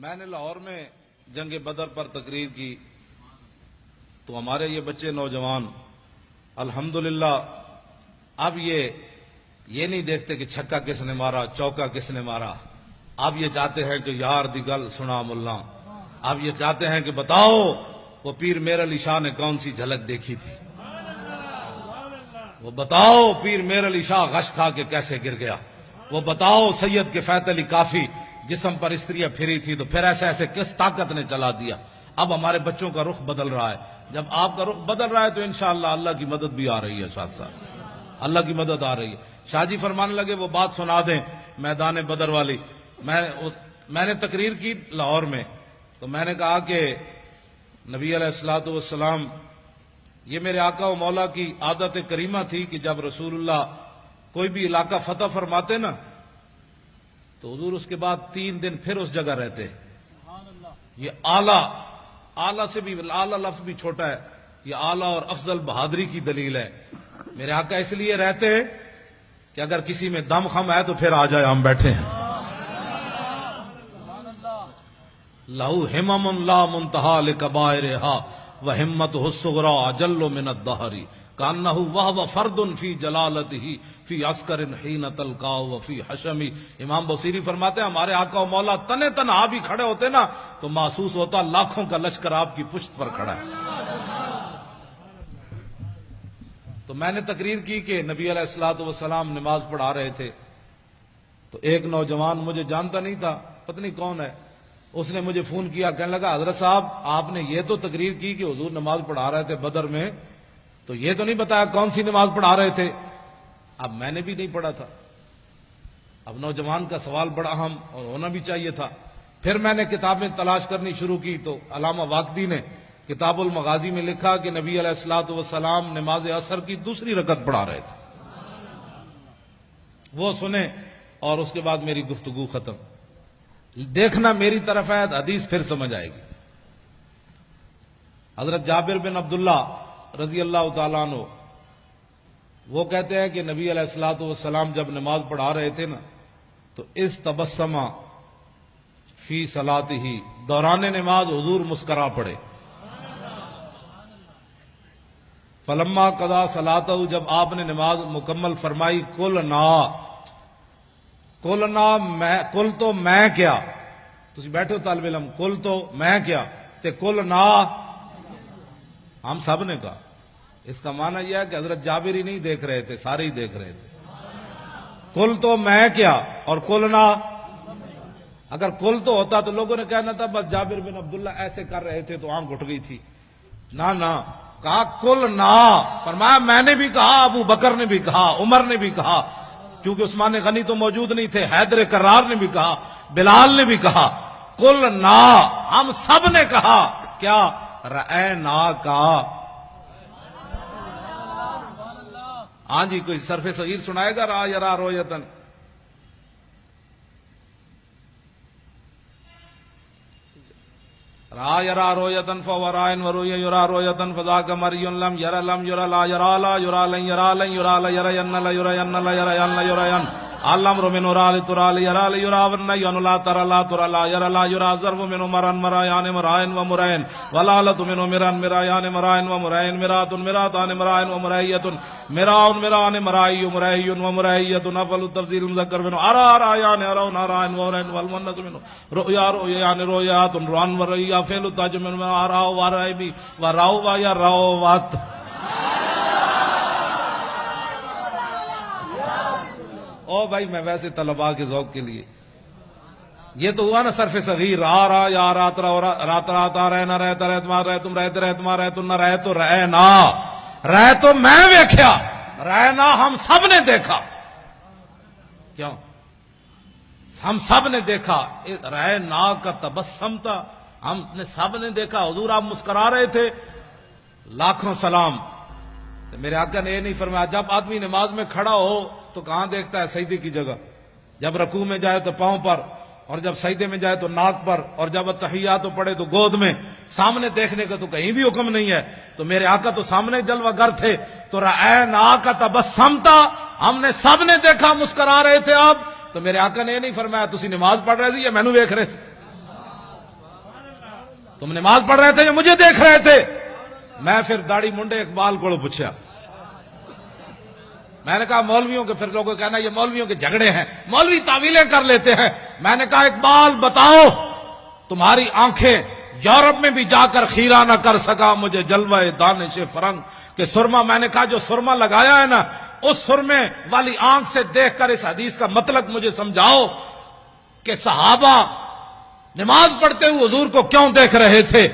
میں نے لاہور میں جنگ بدر پر تقریر کی تو ہمارے یہ بچے نوجوان الحمدللہ اب یہ نہیں دیکھتے کہ چھکا کس نے مارا چوکا کس نے مارا. اب یہ چاہتے ہیں کہ یار دی گل سنا ملا. اب یہ چاہتے ہیں کہ بتاؤ وہ پیر میر علی شاہ نے کون سی جھلک دیکھی تھی. وہ بتاؤ پیر میر علی شاہ غش کھا کے کیسے گر گیا. وہ بتاؤ سید کے فیت علی کافی جسم پر استریاں پھری تھی تو پھر ایسے ایسے کس طاقت نے چلا دیا. اب ہمارے بچوں کا رخ بدل رہا ہے. جب آپ کا رخ بدل رہا ہے تو انشاءاللہ اللہ کی مدد بھی آ رہی ہے. ساتھ ساتھ اللہ کی مدد آ رہی ہے. شاہ جی فرمانے لگے وہ بات سنا دیں میدان بدر والی. میں نے تقریر کی لاہور میں تو میں نے کہا کہ نبی علیہ الصلوۃ والسلام یہ میرے آقا و مولا کی عادت کریمہ تھی کہ جب رسول اللہ کوئی بھی علاقہ فتح فرماتے نا تو حضور اس کے بعد 3 دن پھر اس جگہ رہتے. یہ اعلیٰ سے بھی اعلیٰ لفظ بھی چھوٹا ہے. یہ اعلیٰ اور افضل بہادری کی دلیل ہے. میرے آقا اس لیے رہتے ہیں کہ اگر کسی میں دم خم ہے تو پھر آ جائے ہم بیٹھے ہیں. لہو ہمم لا منتہا لکبائرہا وہمتہ الصغریٰ اجل من الدہر کانہ وہو فرد فی جلالتہ فی عسکر حین تلقاہ وفی حشم. امام بصیری فرماتے ہیں ہمارے آقا و مولا تنے تنہا بھی کھڑے ہوتے نا تو محسوس ہوتا لاکھوں کا لشکر آپ کی پشت پر کھڑا ہے. تو میں نے تقریر کی کہ نبی علیہ الصلوۃ والسلام نماز پڑھا رہے تھے تو ایک نوجوان مجھے جانتا نہیں تھا پتہ نہیں کون ہے. اس نے مجھے فون کیا کہنے لگا حضرت صاحب آپ نے یہ تو تقریر کی کہ حضور نماز پڑھا رہے تھے بدر میں تو یہ تو نہیں بتایا کون سی نماز پڑھا رہے تھے. اب میں نے بھی نہیں پڑھا تھا. اب نوجوان کا سوال بڑا اہم اور ہونا بھی چاہیے تھا. پھر میں نے کتابیں تلاش کرنی شروع کی تو علامہ واقدی نے کتاب المغازی میں لکھا کہ نبی علیہ الصلوۃ والسلام نماز عصر کی 2 رکعت پڑھا رہے تھے. وہ سنے اور اس کے بعد میری گفتگو ختم. دیکھنا میری طرف ہے حدیث پھر سمجھ آئے گی. حضرت جابر بن عبداللہ رضی اللہ تعالیٰ عنہ وہ کہتے ہیں کہ نبی علیہ الصلوۃ والسلام جب نماز پڑھا رہے تھے نا تو اس تبسمہ فی صلاتہ دوران نماز حضور مسکرا پڑے. فلما قضا صلاتہ جب آپ نے نماز مکمل فرمائی کل تو میں کیا تسی بیٹھے ہو طالب علم کل تو میں کیا تے کل نا ہم سب نے کہا. اس کا معنی یہ ہے کہ حضرت جابر ہی نہیں دیکھ رہے تھے سارے ہی دیکھ رہے تھے. کل تو میں کیا اور کل نا. اگر کل تو ہوتا تو لوگوں نے کہنا تھا بس جابر بن عبداللہ ایسے کر رہے تھے تو آنکھ اٹھ گئی تھی. نہ کہا کل نا. فرمایا میں نے بھی کہا ابو بکر نے بھی کہا عمر نے بھی کہا چونکہ عثمان غنی تو موجود نہیں تھے حیدر کرار نے بھی کہا بلال نے بھی کہا کل نا. ہم سب نے کہا کیا رأینا کا. ہاں جی کوئی صرف صغیر سنائے گا را یرا رویتن. را یرا رویتن فهو رائن ورؤیا یرا رویتن فذاک مری لم یرا لم یرا لا یرا لا یرا لن یرا لن یرا لا یرین لا یرین لا یرین لا یرین الامر من را لترا یرا لا یرا والنهی لا ترى لا ترى لا یرا لا یرا ظرف من مران مرایان مرائن و مرائن ولالۃ من مران مرایان مرائن و مرائن مرات مراتان مرائن و مرایۃ مراء مران مرائی مرائی و مرایۃ افل التفضیل مذکر من ارا رایان ارون ارائن و ارائن والمؤنث من رؤیا رؤیان رؤیات روان و رؤیا فعل تاج من ارا و رایبی و راو و یا راو وات. او بھائی میں ویسے طلباء کے ذوق کے لیے یہ تو ہوا نا صرف صغیر را یا رات رات آ رہے نہ رہتا رہت مار رہے تم رہتے رہت مار رہے تم نہ رہے تو رہے نا رہے تو میں ویکھیا رہے نا ہم سب نے دیکھا. کیوں ہم سب نے دیکھا رہے نا کا تبسم تھا. ہم نے سب نے دیکھا حضور آپ مسکرا رہے تھے. لاکھوں سلام. میرے آقا نے یہ نہیں فرمایا جب آدمی نماز میں کھڑا ہو تو کہاں دیکھتا ہے سجدے کی جگہ. جب رکوع میں جائے تو پاؤں پر اور جب سجدے میں جائے تو ناک پر اور جب تحیات پڑھے تو گود میں. سامنے دیکھنے کا تو کہیں بھی حکم نہیں ہے. تو میرے آقا تو سامنے جلوہ گر تھے تو رأینا کا تبسم تھا. ہم نے سب نے دیکھا مسکرا رہے تھے آپ. تو میرے آقا نے یہ نہیں فرمایا تسی نماز پڑھ رہے تھے یا مینوں ویکھ رہے تھے. تم نماز پڑھ رہے تھے یا مجھے دیکھ رہے تھے؟ میں پھر داڑھی منڈے اقبال کو پوچھا، میں نے کہا مولویوں کے، پھر لوگوں کہنا یہ مولویوں کے جھگڑے ہیں، مولوی تعویلیں کر لیتے ہیں۔ میں نے کہا اقبال بتاؤ، تمہاری آنکھیں یورپ میں بھی جا کر خیرہ نہ کر سکا مجھے جلوہ دانش فرنگ کہ سرما، میں نے کہا جو سرما لگایا ہے نا، اس سرمے والی آنکھ سے دیکھ کر اس حدیث کا مطلب مجھے سمجھاؤ کہ صحابہ نماز پڑھتے ہوئے حضور کو کیوں دیکھ رہے تھے؟